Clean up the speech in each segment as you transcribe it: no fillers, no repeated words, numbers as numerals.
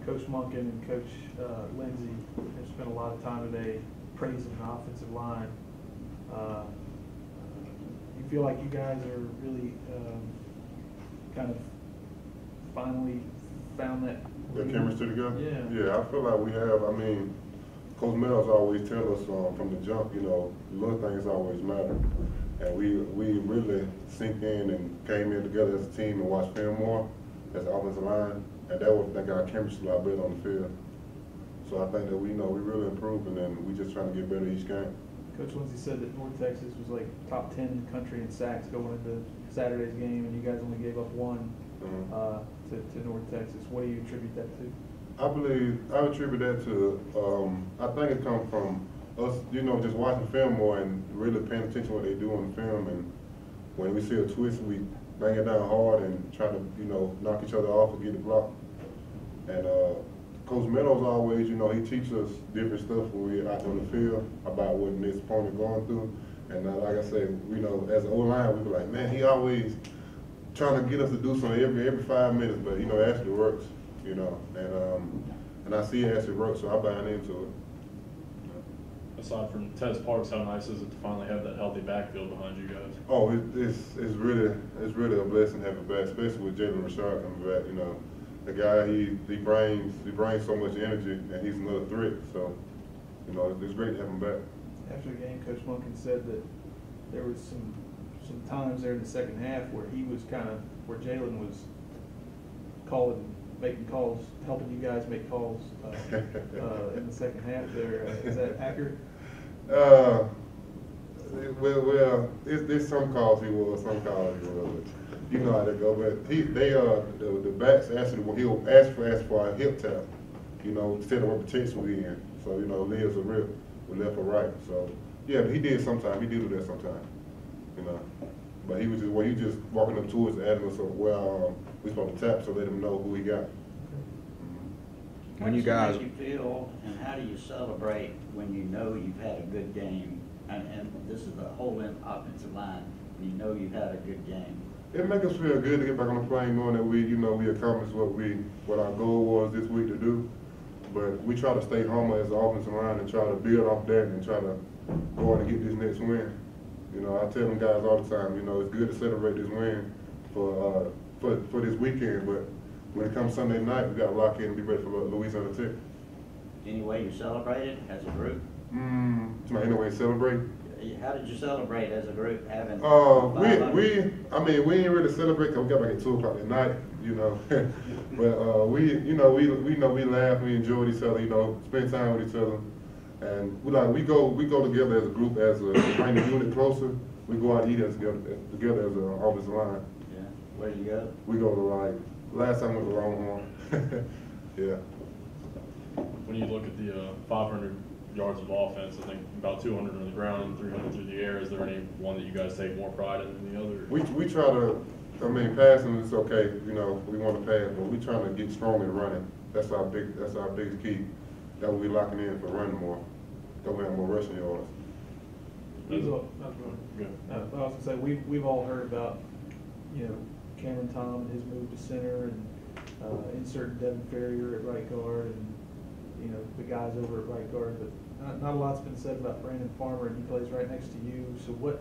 Coach Monken and Coach Lindsey have spent a lot of time today praising the offensive line. You feel like you guys are really kind of finally found that chemistry together? Yeah. Yeah, I feel like we have. I mean, Coach Meadows always tell us from the jump, little things always matter. And we really synced in and came in together as a team and watched film more as an offensive line. And that got our chemistry a lot better on the field. So I think that we really improving and we just trying to get better each game. Coach Lindsey said that North Texas was like top 10 in the country in sacks going into Saturday's game, and you guys only gave up one to North Texas. What do you attribute that to? I attribute that to, I think it comes from us, just watching film more and really paying attention to what they do on the film. And when we see a twist, we bang it down hard and try to, knock each other off or get it blocked. And Coach Meadows always, he teaches us different stuff when we're out on the field about what the next opponent going through. And like I said, as an O-line, we be like, man, he always trying to get us to do something every 5 minutes, but it actually works, and I see it actually works, so I buy into it. Aside from Tez Parks, how nice is it to finally have that healthy backfield behind you guys? Oh, it's really a blessing to have it back, especially with Rashod coming back. The guy he brings so much energy, and he's another threat. So, it's great to have him back. After the game, Coach Monken said that there was some times there in the second half where he was where Jalen was making calls, helping you guys make calls in the second half there. Is that accurate? Well, there's some calls he was, some calls he was. You know how that go, but the backs he'll ask for a hip tap, instead of what protection we in. So, Leah's a rip with left or right. So, yeah, but he did sometimes. He did do that sometimes, But he was just walking up to us and asking us where we supposed to tap, so let him know who he got. When you guys, how do you feel, and how do you celebrate when you know you've had a good game? And this is the whole offensive line. You know you've had a good game. It makes us feel good to get back on the plane, knowing that we accomplished what our goal was this week to do. But we try to stay humble as an offensive line and try to build off that and try to go on and get this next win. I tell them guys all the time, it's good to celebrate this win for this weekend, but when it comes Sunday night, we got to lock in and be ready for Louisiana Tech. Any way you celebrated as a group? Any way to celebrate? How did you celebrate as a group having? We didn't really celebrate because we got back at 2 o'clock at night, But we laugh, we enjoyed each other, spend time with each other. And we go together as a group, as a bring the unit closer. We go out and eat together as an offensive line. Yeah. Where do you go? We go to last time we went to Longhorn. Yeah. When you look at the 500 yards of offense, I think about 200 on the ground and 300 through the air. Is there any one that you guys take more pride in than the other? We try to. Passing is okay. We want to pass, but we trying to get strong in running. That's our biggest key. That we locking in for running more. That we have more rushing yards. I was going to say we've all heard about Cameron Tom and his move to center and inserting Devin Ferrier at right guard and the guys over at right guard, but not a lot's been said about Brandon Farmer, and he plays right next to you. So what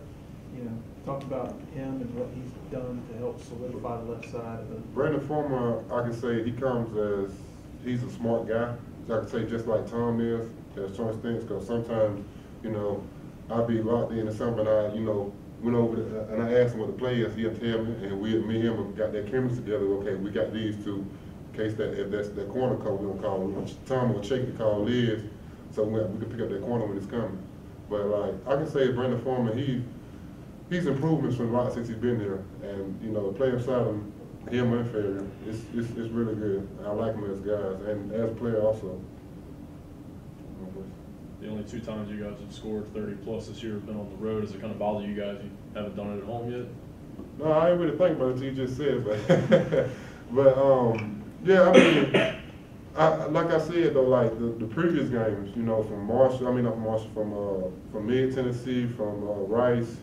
talk about him and what he's done to help solidify the left side of the. Brandon Farmer, I can say he comes as he's a smart guy. So I can say just like Tom is, as Sean thinks, because sometimes I'll be locked into something. I went over and I asked him what the play is. He'll tell me, and me and him got that chemistry together. Okay, we got these two. In case if that's that corner call, we're gonna call. Tom will check the call Liz, so we can pick up that corner when it's coming. But I can say Brandon Farmer, he's improved from a lot since he's been there, and the play inside him and Ferrier, it's really good. I like him as guys and as a player also. The only 2 times you guys have scored 30 plus this year have been on the road. Does it kind of bother you guys? You haven't done it at home yet? No, I ain't really think about it until you just said, but yeah, like I said though, like the previous games, from from Mid Tennessee, from Rice,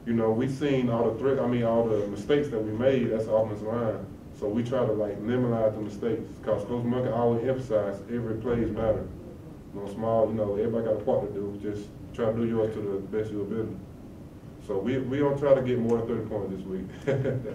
we seen all the all the mistakes that we made as an offensive line. So we try to like minimize the mistakes, cause Coach Monkey always emphasize every play is matter. You know, small, you know, everybody got a part to do. Just try to do yours to the best of your ability. So we don't try to get more than 30 points this week.